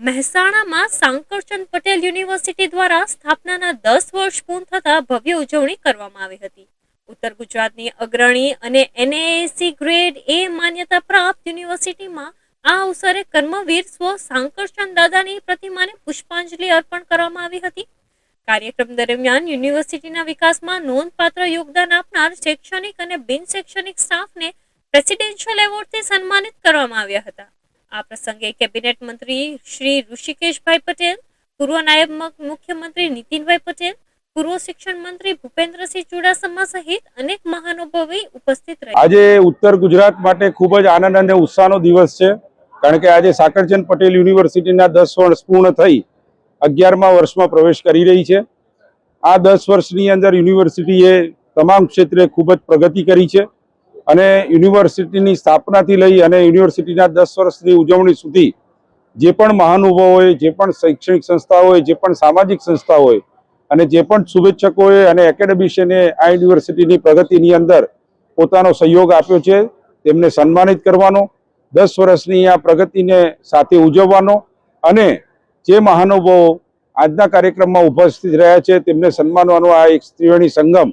મહેસાણામાં સાંકરચંદ પટેલ યુનિવર્સિટી દ્વારા સ્થાપનાના 10 વર્ષ પૂર્ણ થતા ભવ્ય ઉજવણી કરવામાં આવી હતી. ઉત્તર ગુજરાતની અગ્રણી અને NAAC ગ્રેડ A માન્યતા પ્રાપ્ત યુનિવર્સિટીમાં આ અવસરે કર્મવીર સ્વ સાંકરચંદ દાદાની પ્રતિમાને પુષ્પાંજલિ અર્પણ કરવામાં આવી હતી. કાર્યક્રમ દરમિયાન યુનિવર્સિટીના વિકાસમાં નોંધપાત્ર યોગદાન આપનાર શૈક્ષણિક અને બિન શૈક્ષણિક સ્ટાફને પ્રેસિડેન્શિયલ એવોર્ડથી સન્માનિત કરવામાં આવ્યા હતા. આ પ્રસંગે કેબિનેટ મંત્રી શ્રી ઋષિકેશભાઈ પટેલ, પૂર્વ નાયબ મુખ્યમંત્રી નીતિનભાઈ પટેલ, પૂર્વ શિક્ષણ મંત્રી ભૂપેન્દ્રસિંહ ચુડાસમા સહિત અનેક મહાનુભાવો ઉપસ્થિત રહ્યા. આજે ઉત્તર ગુજરાત માટે ખૂબ જ આનંદ અને ઉત્સાહનો દિવસ છે, કારણ કે આજે સાંકરચંદ પટેલ યુનિવર્સિટીના 10 વર્ષ પૂર્ણ થઈ 11મા વર્ષમાં પ્રવેશ કરી રહી છે. આ 10 વર્ષની અંદર યુનિવર્સિટીએ તમામ ક્ષેત્રે ખૂબ જ પ્રગતિ કરી છે અને યુનિવર્સિટીની સ્થાપનાથી લઈ અને યુનિવર્સિટીના 10 વર્ષની ઉજવણી સુધી જે પણ મહાનુભાવોએ, જે પણ શૈક્ષણિક સંસ્થાઓએ, જે પણ સામાજિક સંસ્થાઓએ અને જે પણ શુભેચ્છકોએ અને એકેડેમિશિયને આ યુનિવર્સિટીની પ્રગતિની અંદર પોતાનો સહયોગ આપ્યો છે, તેમને સન્માનિત કરવાનો, 10 વર્ષની આ પ્રગતિને સાથે ઉજવવાનો અને જે મહાનુભાવો આજના કાર્યક્રમમાં ઉપસ્થિત રહ્યા છે તેમને સન્માનવાનો આ એક ત્રિવેણી સંગમ